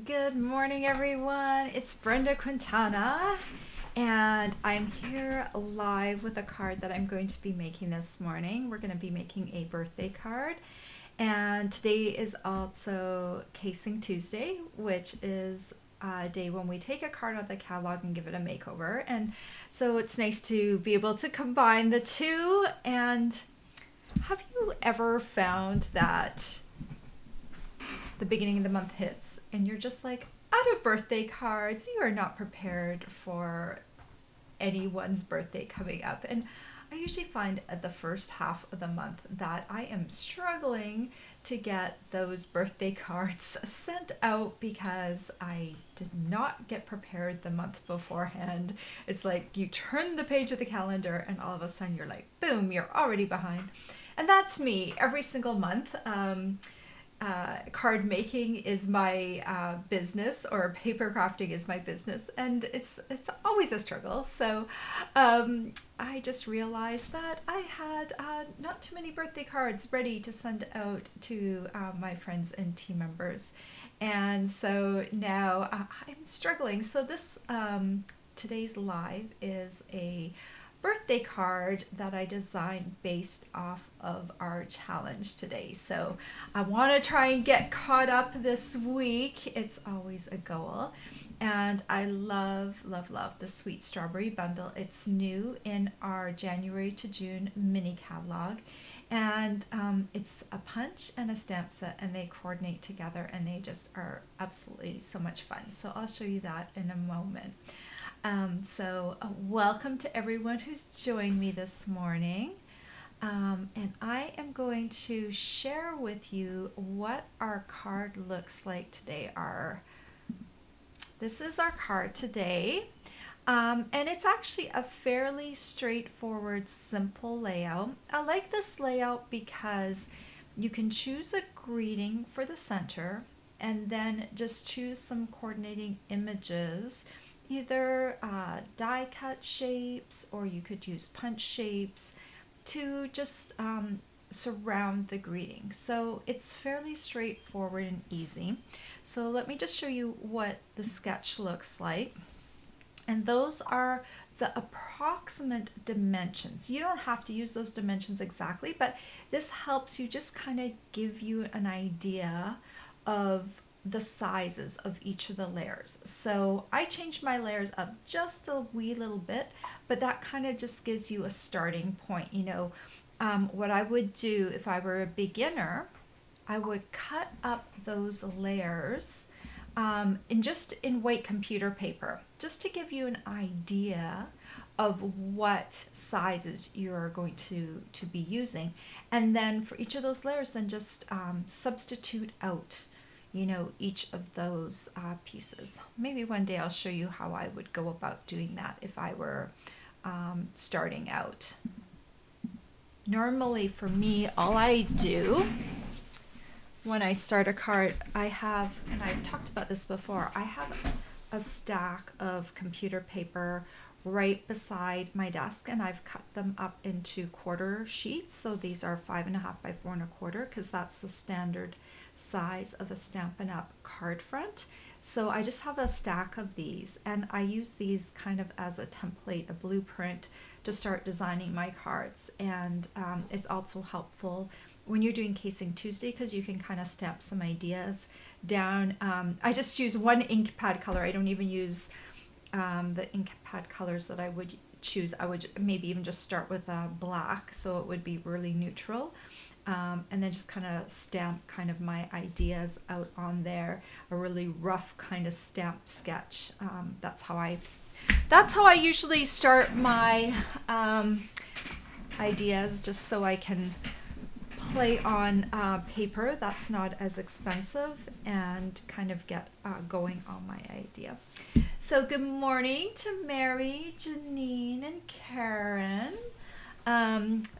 Good morning, everyone. It's Brenda Quintana, and I'm here live with a card that I'm going to be making this morning. We're going to be making a birthday card, and today is also Casing Tuesday, which is a day when we take a card out of the catalog and give it a makeover. And so it's nice to be able to combine the two. And have you ever found that the beginning of the month hits and you're just like out of birthday cards? You are not prepared for anyone's birthday coming up, and I usually find at the first half of the month that I am struggling to get those birthday cards sent out because I did not get prepared the month beforehand. It's like you turn the page of the calendar and all of a sudden you're like, boom, you're already behind. And that's me every single month. Card making is my business, or paper crafting is my business, and it's always a struggle. So I just realized that I had not too many birthday cards ready to send out to my friends and team members, and so now I'm struggling. So this today's live is a birthday card that I designed based off of our challenge today. So I want to try and get caught up this week. It's always a goal. And I love, love, love the Sweet Strawberry Bundle. It's new in our January to June mini catalog. And it's a punch and a stamp set, and they coordinate together, and they just are absolutely so much fun. So I'll show you that in a moment. Welcome to everyone who's joined me this morning. And I am going to share with you what our card looks like today. This is our card today. And it's actually a fairly straightforward, simple layout. I like this layout because you can choose a greeting for the center and then just choose some coordinating images, either die cut shapes, or you could use punch shapes to just surround the greeting. So it's fairly straightforward and easy. So let me just show you what the sketch looks like. And those are the approximate dimensions. You don't have to use those dimensions exactly, but this helps you just kind of give you an idea of the sizes of each of the layers. So I changed my layers up just a wee little bit, but that kind of just gives you a starting point. You know, what I would do if I were a beginner, I would cut up those layers in white computer paper, just to give you an idea of what sizes you're going to be using. And then for each of those layers, then just substitute out, you know, each of those pieces. Maybe one day I'll show you how I would go about doing that if I were starting out. Normally for me, all I do when I start a card, I have, and I've talked about this before, I have a stack of computer paper right beside my desk, and I've cut them up into quarter sheets. So these are 5.5 by 4.25, because that's the standard size of a Stampin' Up card front. So I just have a stack of these, and I use these kind of as a template, a blueprint to start designing my cards. And it's also helpful when you're doing Casing Tuesday, because you can kind of stamp some ideas down. I just use one ink pad color. I don't even use the ink pad colors that I would choose. I would maybe even just start with black, so it would be really neutral. And then just kind of stamp kind of my ideas out on there, a really rough kind of stamp sketch. That's how I usually start my ideas, just so I can play on paper that's not as expensive and kind of get going on my idea. So good morning to Mary, Janine, and Karen.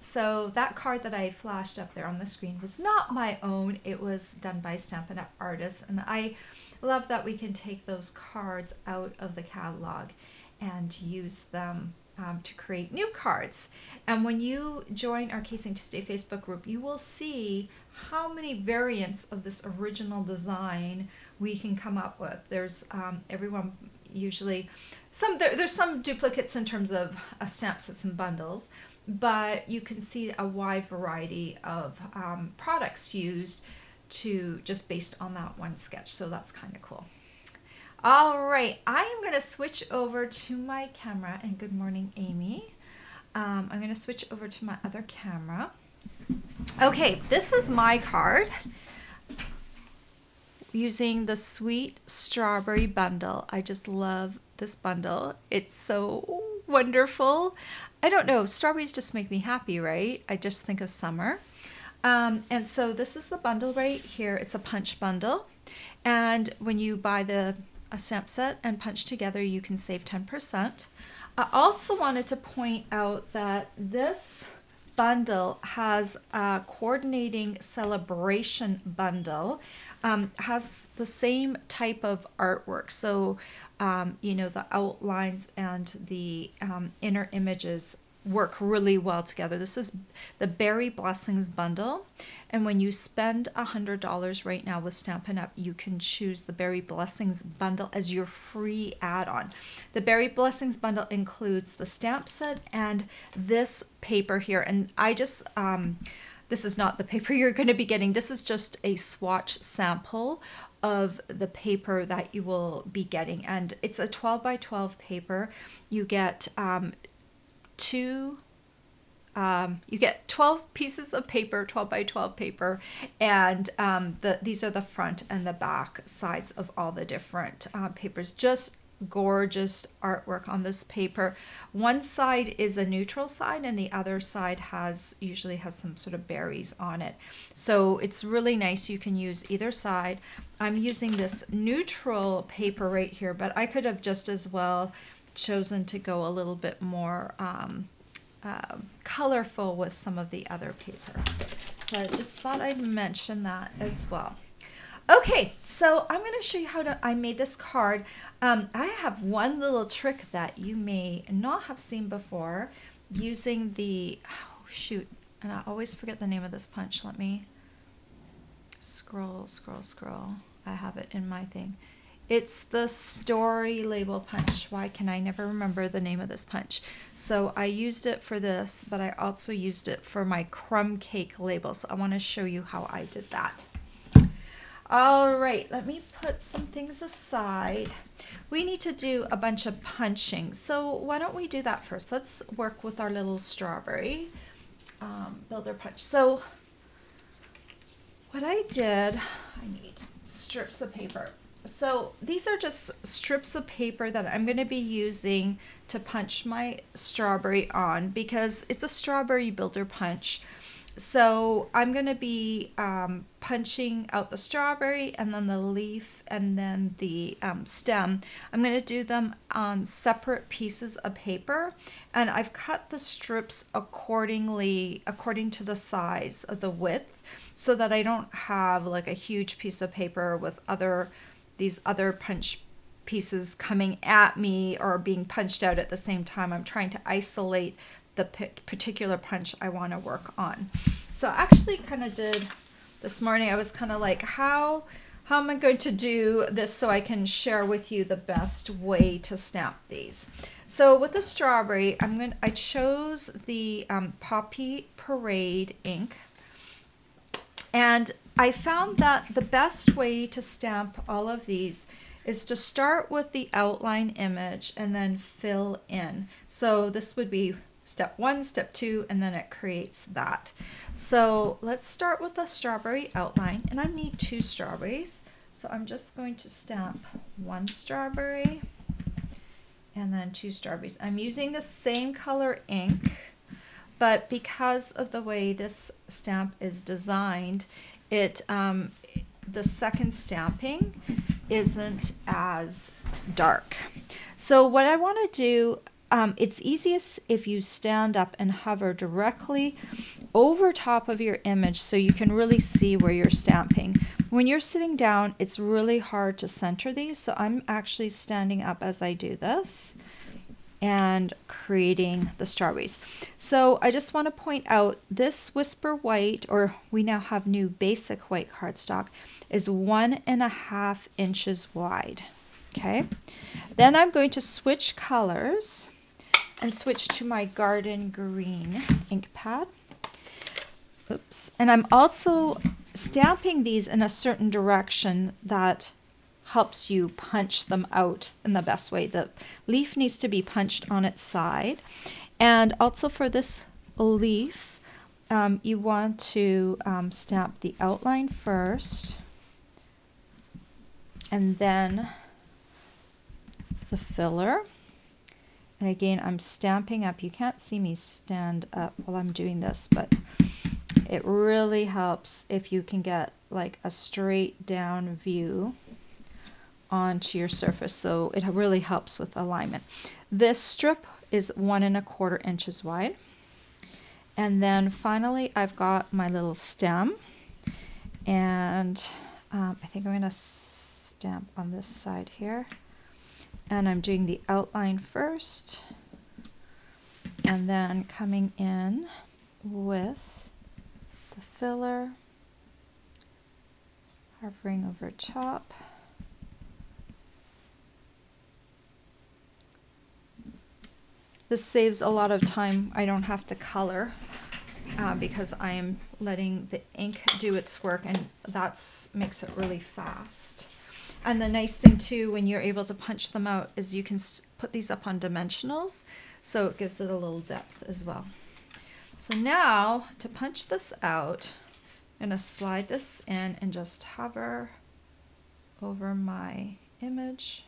So that card that I flashed up there on the screen was not my own. It was done by Stampin' Up artists, and I love that we can take those cards out of the catalog and use them to create new cards. And when you join our Casing Tuesday Facebook group, you will see how many variants of this original design we can come up with. There's everyone usually, there's some duplicates in terms of stamp sets and bundles, but you can see a wide variety of products used to just based on that one sketch. So that's kind of cool. All right, I am going to switch over to my camera, and good morning, Amy. I'm going to switch over to my other camera. Okay, this is my card using the Sweet Strawberry bundle. I just love this bundle. It's so wonderful. I don't know, strawberries just make me happy, right? I just think of summer. And so this is the bundle right here. It's a punch bundle. And when you buy a stamp set and punch together, you can save 10%. I also wanted to point out that this bundle has a coordinating celebration bundle, has the same type of artwork. So, you know, the outlines and the inner images work really well together. This is the Berry Blessings bundle, and when you spend $100 right now with Stampin' Up, you can choose the Berry Blessings bundle as your free add-on. The Berry Blessings bundle includes the stamp set and this paper here, and I just this is not the paper you're going to be getting. This is just a swatch sample of the paper that you will be getting, and it's a 12 by 12 paper. You get you get 12 pieces of paper, 12 by 12 paper, and these are the front and the back sides of all the different papers. Just gorgeous artwork on this paper. One side is a neutral side, and the other side usually has some sort of berries on it. So it's really nice. You can use either side. I'm using this neutral paper right here, but I could have just as well chosen to go a little bit more colorful with some of the other paper. So I just thought I'd mention that as well. Okay, so I'm going to show you how I made this card. I have one little trick that you may not have seen before using the, oh shoot, and I always forget the name of this punch. Let me scroll. I have it in my thing. It's the story label punch. Why can I never remember the name of this punch? So I used it for this, but I also used it for my crumb cake label. So I want to show you how I did that. All right, let me put some things aside. We need to do a bunch of punching. So why don't we do that first? Let's work with our little strawberry builder punch. So what I did, I need strips of paper. So these are just strips of paper that I'm going to be using to punch my strawberry on, because it's a strawberry builder punch. So I'm going to be punching out the strawberry and then the leaf and then the stem. I'm going to do them on separate pieces of paper, and I've cut the strips according to the size of the width, so that I don't have like a huge piece of paper with these other punch pieces coming at me or being punched out at the same time. I'm trying to isolate the particular punch I want to work on. So I actually kind of did this morning, I was kind of like, how am I going to do this so I can share with you the best way to stamp these? So with the strawberry, I chose the Poppy Parade ink, and I found that the best way to stamp all of these is to start with the outline image and then fill in. So this would be step 1, step 2, and then it creates that. So let's start with the strawberry outline, and I need 2 strawberries. So I'm just going to stamp 1 strawberry and then 2 strawberries. I'm using the same color ink, but because of the way this stamp is designed, the second stamping isn't as dark. So what I want to do, it's easiest if you stand up and hover directly over top of your image so you can really see where you're stamping. When you're sitting down, it's really hard to center these, so I'm actually standing up as I do this. and creating the strawberries. So I just want to point out this Whisper White, or we now have new basic white cardstock, is 1.5 inches wide. Okay, then I'm going to switch colors and switch to my garden green ink pad. Oops. And I'm also stamping these in a certain direction that helps you punch them out in the best way. The leaf needs to be punched on its side. And also for this leaf, you want to stamp the outline first, and then the filler. And again, I'm stamping up. You can't see me stand up while I'm doing this, but it really helps if you can get like a straight down view onto your surface. So it really helps with alignment. This strip is 1.25 inches wide. And then finally, I've got my little stem. And I think I'm going to stamp on this side here. And I'm doing the outline first, and then coming in with the filler, hovering over top. This saves a lot of time. I don't have to color because I am letting the ink do its work, and that makes it really fast. And the nice thing too, when you're able to punch them out, is you can put these up on dimensionals, so it gives it a little depth as well. So now to punch this out, I'm going to slide this in and just hover over my image.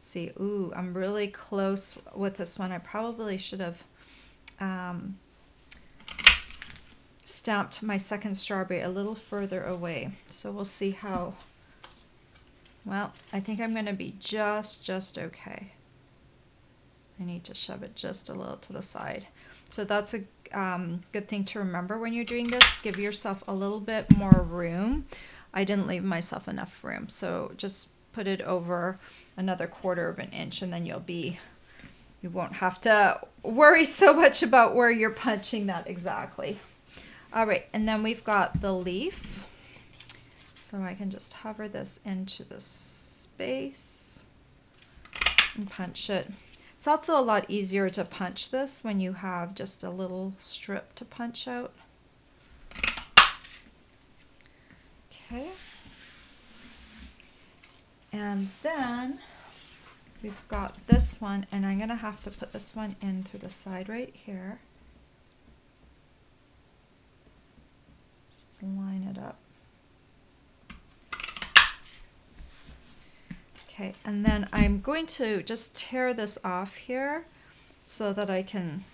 See, ooh, I'm really close with this one. I probably should have stamped my second strawberry a little further away. So we'll see how. Well, I think I'm going to be just okay. I need to shove it just a little to the side. So that's a good thing to remember when you're doing this. Give yourself a little bit more room. I didn't leave myself enough room, so just put it over another 1/4 inch, and then you won't have to worry so much about where you're punching that exactly. All right, and then we've got the leaf. So I can just hover this into the space and punch it. It's also a lot easier to punch this when you have just a little strip to punch out. Okay. And then we've got this one, and I'm going to have to put this one in through the side right here. Just line it up. Okay, and then I'm going to just tear this off here so that I can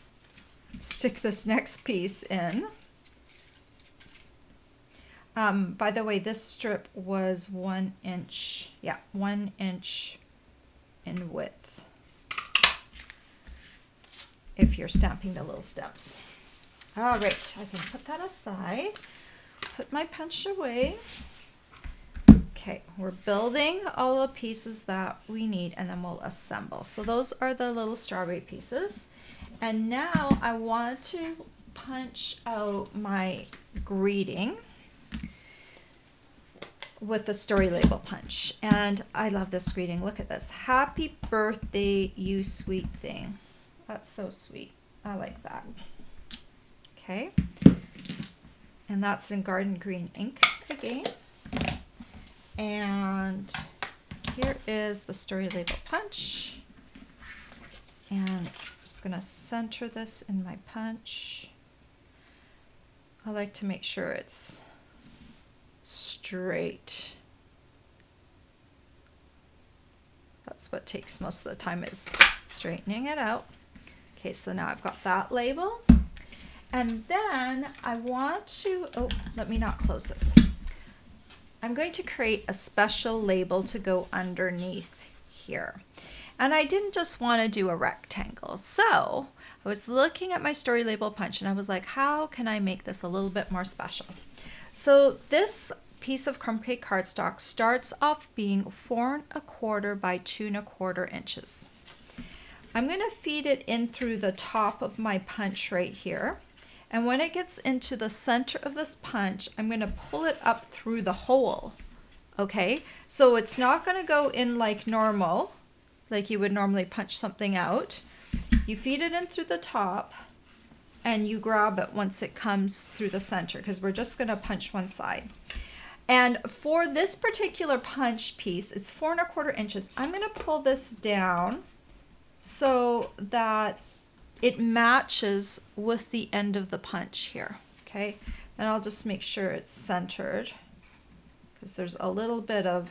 stick this next piece in. By the way, this strip was 1 inch, yeah, 1 inch in width if you're stamping the little stems. All right, I can put that aside, put my punch away. Okay, we're building all the pieces that we need, and then we'll assemble. So those are the little strawberry pieces. And now I want to punch out my greeting with the story label punch. And I love this greeting. Look at this. Happy birthday, you sweet thing. That's so sweet. I like that. Okay. And that's in garden green ink again. And here is the story label punch. And I'm just going to center this in my punch. I like to make sure it's straight. That's what takes most of the time, is straightening it out. Okay, so now I've got that label. And then I want to, oh, let me not close this. I'm going to create a special label to go underneath here. And I didn't just want to do a rectangle. So I was looking at my story label punch and I was like, how can I make this a little bit more special? So this piece of crumb cake cardstock starts off being 4 1/4 by 2 1/4 inches. I'm going to feed it in through the top of my punch right here. And when it gets into the center of this punch, I'm going to pull it up through the hole. Okay, so it's not going to go in like normal, like you would normally punch something out. You feed it in through the top and you grab it once it comes through the center, because we're just going to punch one side. And for this particular punch piece, it's 4 1/4 inches. I'm going to pull this down so that it matches with the end of the punch here. Okay, and I'll just make sure it's centered, because there's a little bit of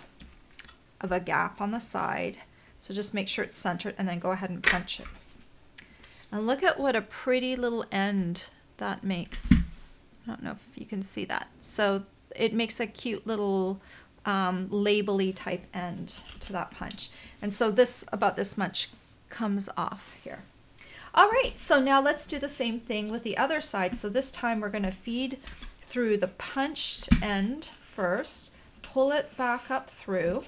a gap on the side. So just make sure it's centered and then go ahead and punch it. And look at what a pretty little end that makes. I don't know if you can see that. So it makes a cute little label-y type end to that punch. And so this, about this much, comes off here. All right, so now let's do the same thing with the other side. So this time we're going to feed through the punched end first, pull it back up through.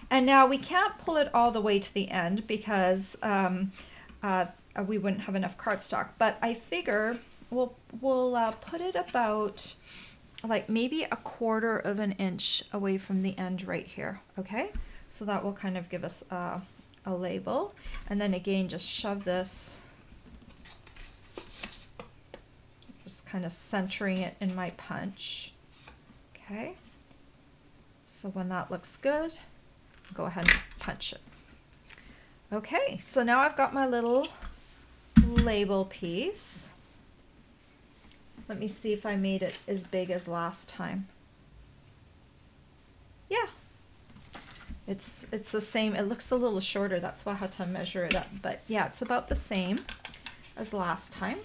And now we can't pull it all the way to the end because we wouldn't have enough cardstock, but I figure we'll put it about like maybe 1/4 inch away from the end right here. Okay, so that will kind of give us a label. And then again, just shove this, just kind of centering it in my punch. Okay, so when that looks good, go ahead and punch it. Okay, so now I've got my little label piece. Let me see if I made it as big as last time. Yeah, it's the same. It looks a little shorter, that's why I had to measure it up, but yeah, it's about the same as last time.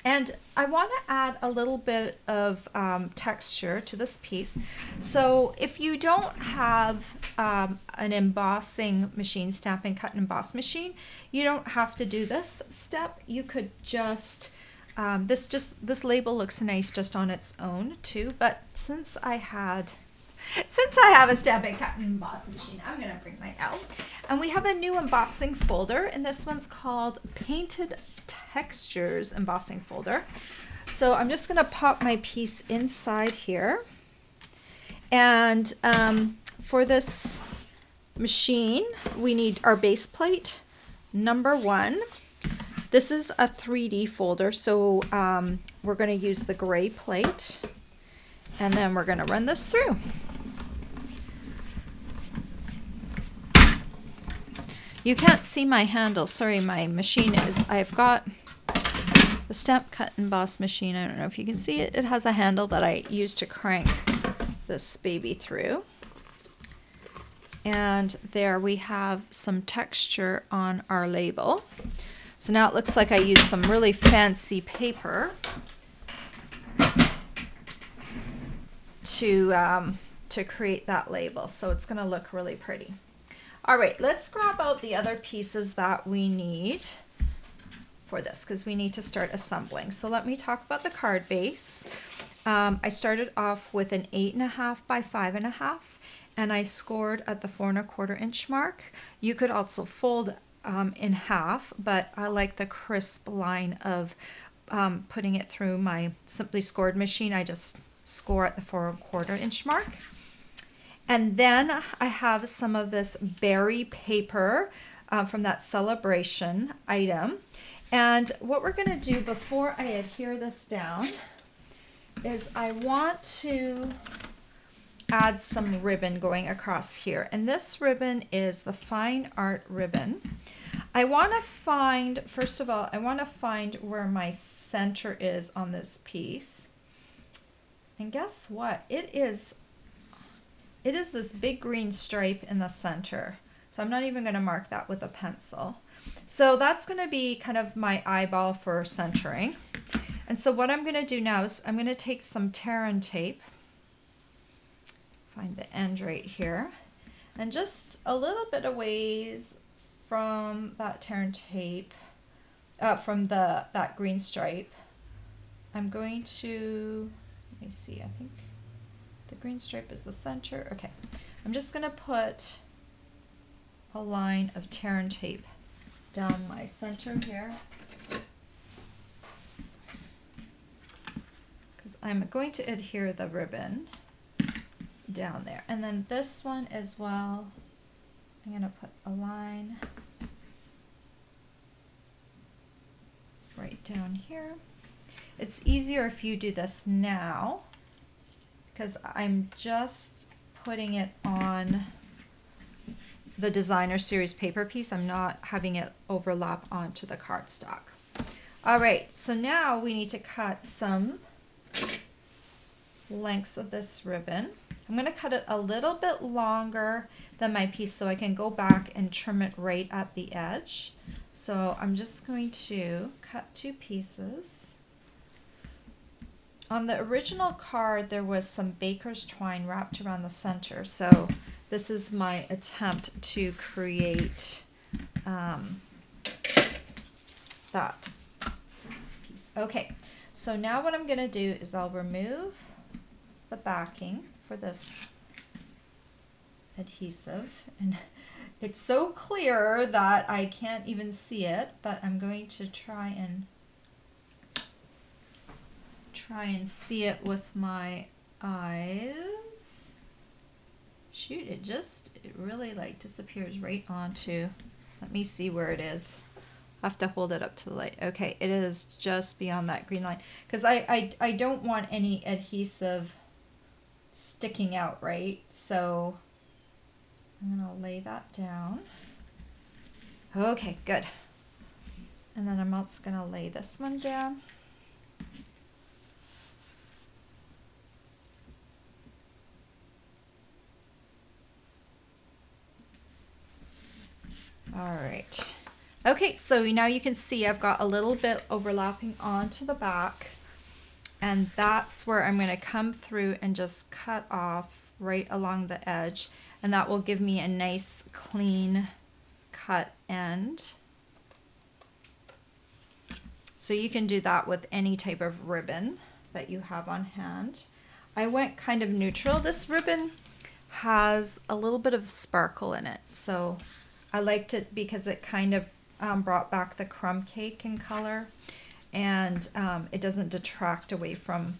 And I want to add a little bit of texture to this piece. So if you don't have an embossing machine, Stampin' Cut and Emboss machine, you don't have to do this step. You could just, this label looks nice just on its own too, but since I have a Stampin' Cut and Emboss machine, I'm going to bring mine out. And we have a new embossing folder, and this one's called Painted Textures embossing folder. So I'm just going to pop my piece inside here. And for this machine, we need our base plate, number 1. This is a 3D folder, so we're going to use the gray plate. And then we're going to run this through. You can't see my handle. Sorry, my machine is, I've got the Stamp Cut and Emboss machine. I don't know if you can see it. It has a handle that I use to crank this baby through. And there we have some texture on our label. So now it looks like I used some really fancy paper to create that label. So it's going to look really pretty. All right, let's grab out the other pieces that we need for this, because we need to start assembling. So let me talk about the card base. I started off with an 8.5 by 5.5, and I scored at the 4 1/4 inch mark. You could also fold in half, but I like the crisp line of putting it through my Simply Scored machine. I just score at the 4 1/4 inch mark. And then I have some of this berry paper from that celebration item. And what we're going to do before I adhere this down is I want to add some ribbon going across here. And this ribbon is the Fine Art ribbon. I want to find, first of all, I want to find where my center is on this piece. And guess what? It is this big green stripe in the center. So I'm not even going to mark that with a pencil. So that's going to be kind of my eyeball for centering. And so what I'm going to do now is I'm going to take some tear and tape, find the end right here, and just a little bit of ways from that tear and tape, from that green stripe, I'm going to, let me see, I think the green stripe is the center. Okay, I'm just going to put a line of tear and tape down my center here, because I'm going to adhere the ribbon down there. And then this one as well, I'm going to put a line right down here. It's easier if you do this now, because I'm just putting it on the Designer Series paper piece. I'm not having it overlap onto the cardstock. All right, so now we need to cut some lengths of this ribbon. I'm going to cut it a little bit longer than my piece so I can go back and trim it right at the edge. So I'm just going to cut 2 pieces. On the original card, there was some baker's twine wrapped around the center. So this is my attempt to create that piece. Okay, so now what I'm going to do is I'll remove the backing for this adhesive, and it's so clear that I can't even see it, but I'm going to try and see it with my eyes. Shoot, it really like disappears right onto, let me see where it is. I have to hold it up to the light. Okay, it is just beyond that green line, because I don't want any adhesive sticking out, right? So I'm gonna lay that down. Okay, good. And then I'm also gonna lay this one down. All right. Okay, so now you can see I've got a little bit overlapping onto the back, and that's where I'm going to come through and just cut off right along the edge, and that will give me a nice clean cut end. So you can do that with any type of ribbon that you have on hand. I went kind of neutral. This ribbon has a little bit of sparkle in it, so I liked it because it kind of brought back the crumb cake in color, and it doesn't detract away from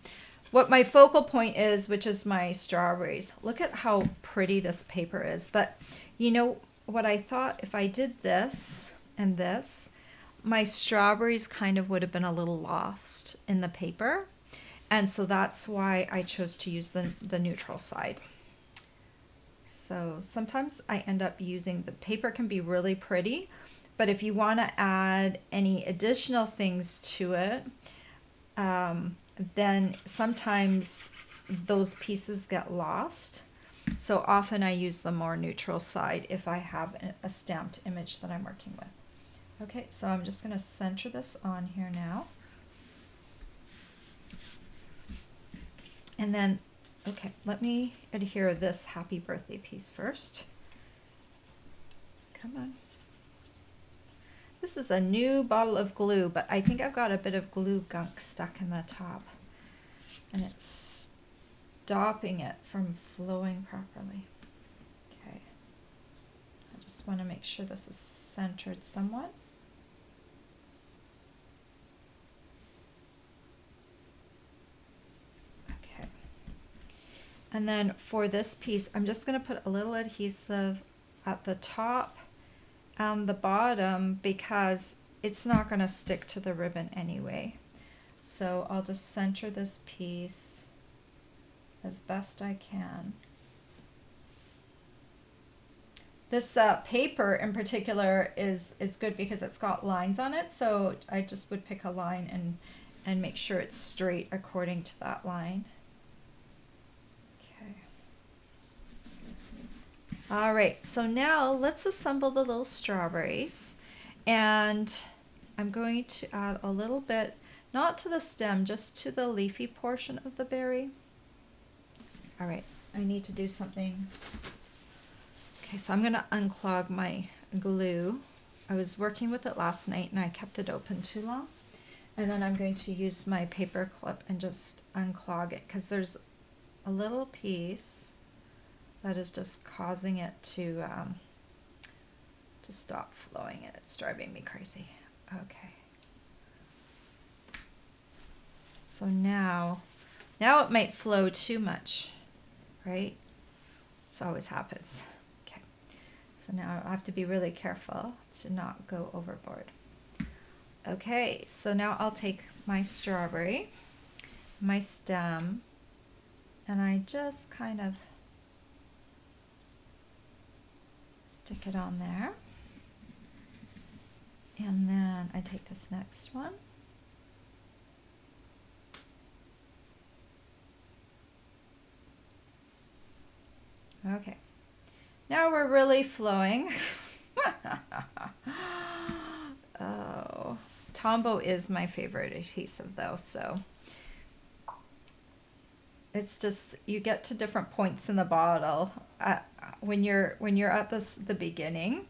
what my focal point is, which is my strawberries. Look at how pretty this paper is. But you know what I thought, if I did this and this, my strawberries kind of would have been a little lost in the paper, and so that's why I chose to use the neutral side. So sometimes I end up using, the paper can be really pretty, but if you want to add any additional things to it, then sometimes those pieces get lost. So often I use the more neutral side if I have a stamped image that I'm working with. Okay, so I'm just going to center this on here now. And then, okay, let me adhere this happy birthday piece first. Come on. This is a new bottle of glue, but I think I've got a bit of glue gunk stuck in the top, and it's stopping it from flowing properly. Okay, I just want to make sure this is centered somewhat. Okay, and then for this piece, I'm just going to put a little adhesive at the top and the bottom because it's not going to stick to the ribbon anyway. So I'll just center this piece as best I can. This paper in particular is good because it's got lines on it, so I just would pick a line and make sure it's straight according to that line. All right, so now let's assemble the little strawberries, and I'm going to add a little bit, not to the stem, just to the leafy portion of the berry. All right, I need to do something. Okay, so I'm going to unclog my glue. I was working with it last night and I kept it open too long. And then I'm going to use my paper clip and just unclog it because there's a little piece that is just causing it to to stop flowing and it's driving me crazy. Okay. So now it might flow too much, right? This always happens. Okay. So now I have to be really careful to not go overboard. Okay, so now I'll take my strawberry, my stem, and I just kind of stick it on there. And then I take this next one. Okay, now we're really flowing. Oh, Tombow is my favorite adhesive though, so it's just, you get to different points in the bottle. When you're at the beginning,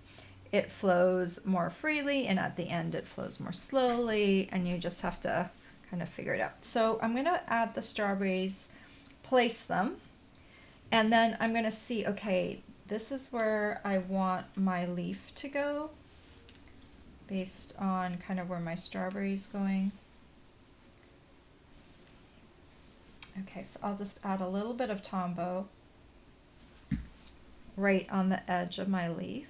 it flows more freely, and at the end it flows more slowly, and you just have to kind of figure it out. So I'm going to add the strawberries, place them, and then I'm going to see, okay, this is where I want my leaf to go based on kind of where my strawberry's going. Okay, so I'll just add a little bit of Tombow right on the edge of my leaf.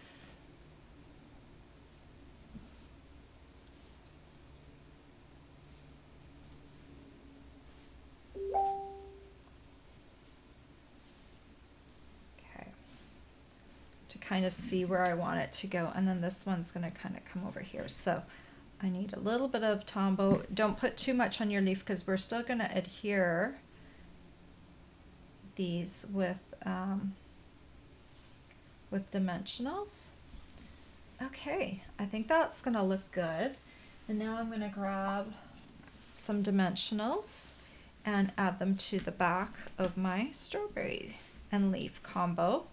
Kind of see where I want it to go, and then this one's going to kind of come over here. So I need a little bit of Tombow. Don't put too much on your leaf because we're still going to adhere these with dimensionals. Okay, I think that's going to look good. And now I'm going to grab some dimensionals and add them to the back of my strawberry and leaf combo.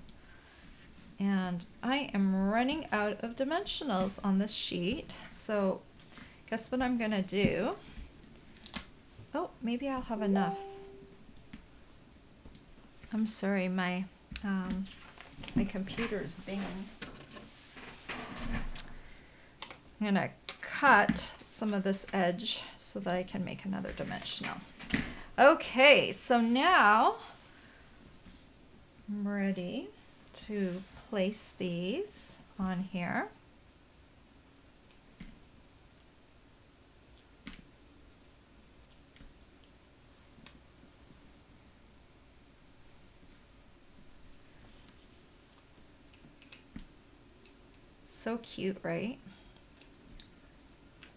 And I am running out of dimensionals on this sheet. So guess what I'm gonna do? Oh, maybe I'll have enough. I'm sorry, my computer's binging. I'm gonna cut some of this edge so that I can make another dimensional. Okay, so now I'm ready to place these on here. So cute, right?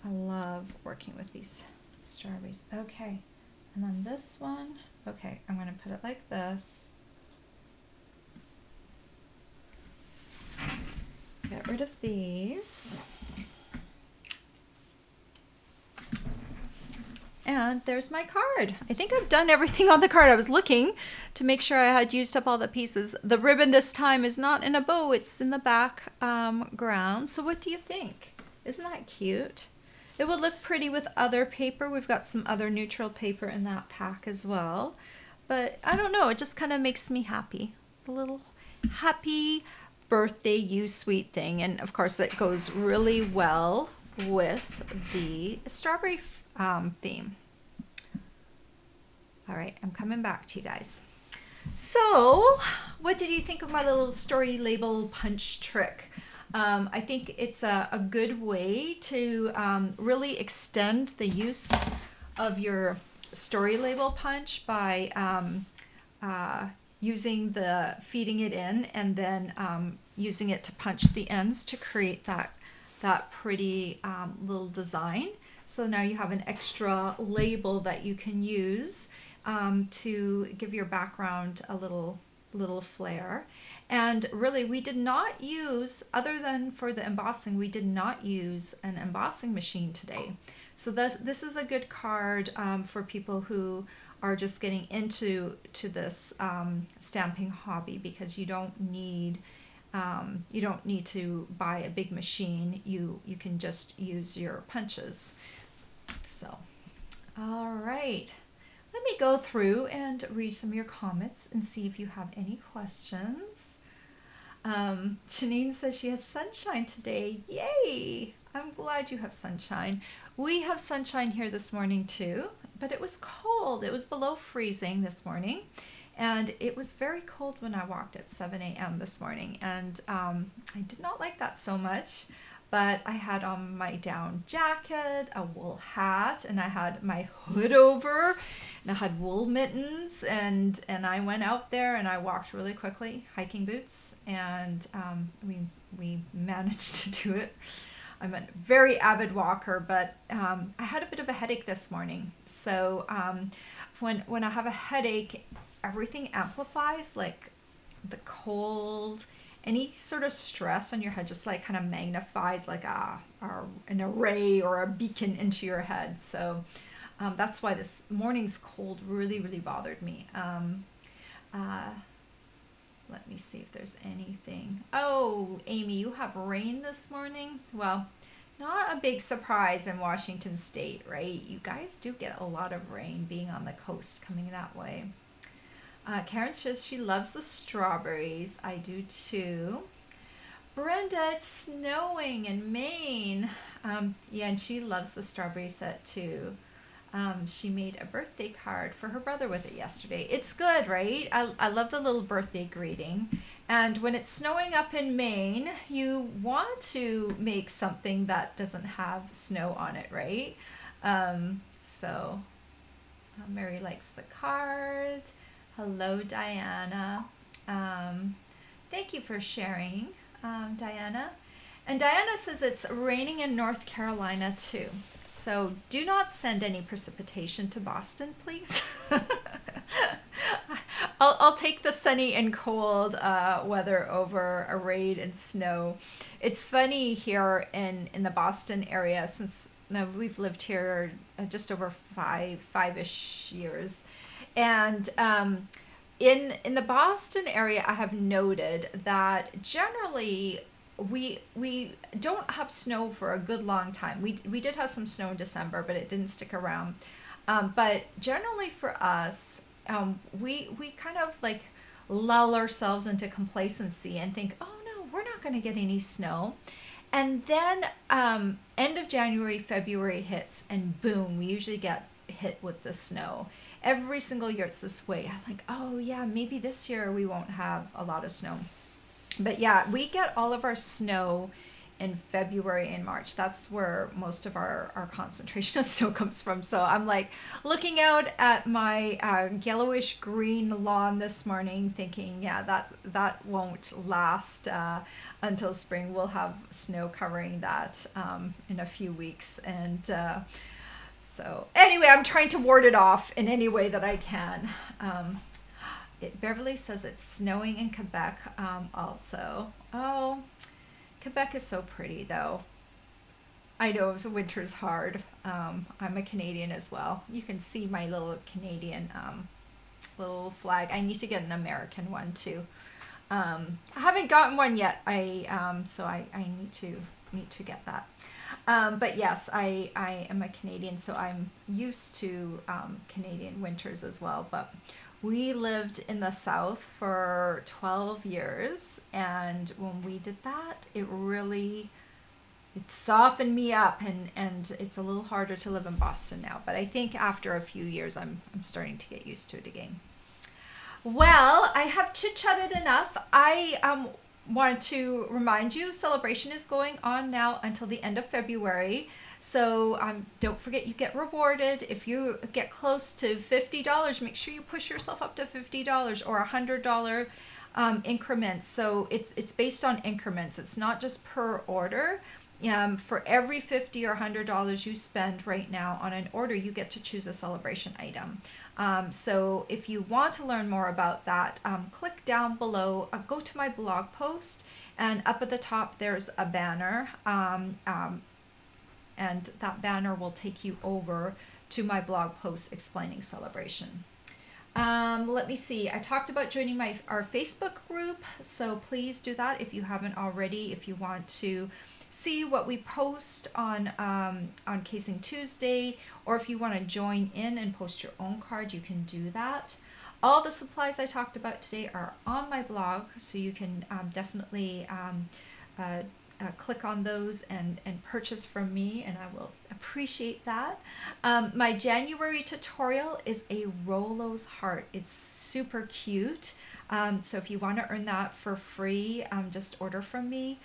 I love working with these strawberries. Okay, and then this one, okay, I'm gonna put it like this. Get rid of these. And there's my card. I think I've done everything on the card. I was looking to make sure I had used up all the pieces. The ribbon this time is not in a bow, it's in the background. So what do you think? Isn't that cute? It would look pretty with other paper. We've got some other neutral paper in that pack as well. But I don't know, it just kind of makes me happy. A little happy birthday you sweet thing, and of course it goes really well with the strawberry theme. All right, I'm coming back to you guys. So what did you think of my little story label punch trick? I think it's a good way to really extend the use of your story label punch by using feeding it in and then using it to punch the ends to create that pretty little design. So now you have an extra label that you can use to give your background a little flair. And really, we did not use, other than for the embossing, we did not use an embossing machine today. So this is a good card for people who are just getting into this stamping hobby, because you don't need to buy a big machine. You can just use your punches. So, all right. Let me go through and read some of your comments and see if you have any questions. Janine says she has sunshine today. Yay! I'm glad you have sunshine. We have sunshine here this morning too, but it was cold. It was below freezing this morning, and it was very cold when I walked at 7 a.m. this morning, and I did not like that so much. But I had on my down jacket, a wool hat, and I had my hood over, and I had wool mittens, and I went out there and I walked really quickly, hiking boots, and we managed to do it. I'm a very avid walker, but I had a bit of a headache this morning. So when I have a headache, everything amplifies, like the cold, any sort of stress on your head just like kind of magnifies like an array or a beacon into your head. So that's why this morning's cold really bothered me. Let me see if there's anything. Oh, Amy, you have rain this morning? Well, not a big surprise in Washington State, right? You guys do get a lot of rain being on the coast coming that way. Karen says she loves the strawberries. I do too. Brenda, it's snowing in Maine. Yeah, and she loves the strawberry set too. She made a birthday card for her brother with it yesterday. It's good, right? I love the little birthday greeting. And when it's snowing up in Maine, you want to make something that doesn't have snow on it, right? Mary likes the card. Hello, Diana. Thank you for sharing, Diana. And Diana says it's raining in North Carolina too. So do not send any precipitation to Boston, please. I'll take the sunny and cold weather over a rain and snow. It's funny here in the Boston area, since we've lived here just over five-ish years. And in the Boston area, I have noted that generally we don't have snow for a good long time. We did have some snow in December, but it didn't stick around. But generally for us, we kind of like lull ourselves into complacency and think, oh no, we're not going to get any snow. And then end of January, February hits, and boom, we usually get hit with the snow. Every single year it's this way. I'm like, oh yeah, maybe this year we won't have a lot of snow. But yeah, we get all of our snow in February and March. That's where most of our concentration of snow comes from. So I'm like looking out at my yellowish green lawn this morning thinking, yeah, that won't last until spring. We'll have snow covering that in a few weeks. And so anyway, I'm trying to ward it off in any way that I can. Beverly says it's snowing in Quebec also. Oh, Quebec is so pretty though. I know the winter's hard. I'm a Canadian as well. You can see my little Canadian little flag. I need to get an American one too. I haven't gotten one yet. So I need to get that. But yes, I am a Canadian, so I'm used to Canadian winters as well. But we lived in the South for 12 years, and when we did that, it softened me up, and it's a little harder to live in Boston now. But I think after a few years, I'm starting to get used to it again. Well, I have chit-chatted enough. I want to remind you, celebration is going on now until the end of February. So don't forget, you get rewarded. If you get close to $50, make sure you push yourself up to $50 or $100 increments. So it's based on increments. It's not just per order. For every $50 or $100 you spend right now on an order, you get to choose a celebration item. So if you want to learn more about that, click down below, go to my blog post, and up at the top there's a banner, and that banner will take you over to my blog post explaining celebration. Let me see. I talked about joining our Facebook group, so please do that if you haven't already. If you want to see what we post on Casing Tuesday, or if you want to join in and post your own card, you can do that. All the supplies I talked about today are on my blog, so you can definitely click on those and purchase from me, and I will appreciate that. My January tutorial is a Rolo's heart. It's super cute. So if you want to earn that for free, just order from me.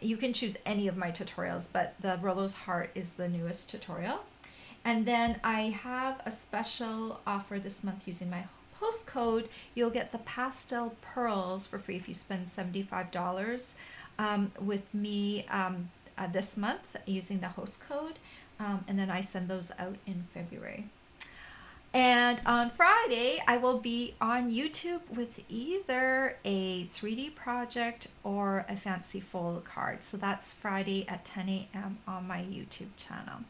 You can choose any of my tutorials, but the Rolo's heart is the newest tutorial. And then I have a special offer this month using my host code. You'll get the pastel pearls for free if you spend $75 with me this month using the host code. And then I send those out in February. And on Friday, I will be on YouTube with either a 3D project or a fancy fold card. So that's Friday at 10 a.m. on my YouTube channel.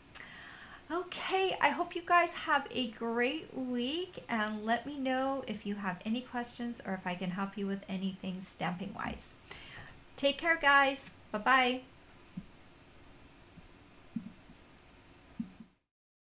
Okay, I hope you guys have a great week, and let me know if you have any questions or if I can help you with anything stamping wise. Take care, guys. Bye-bye.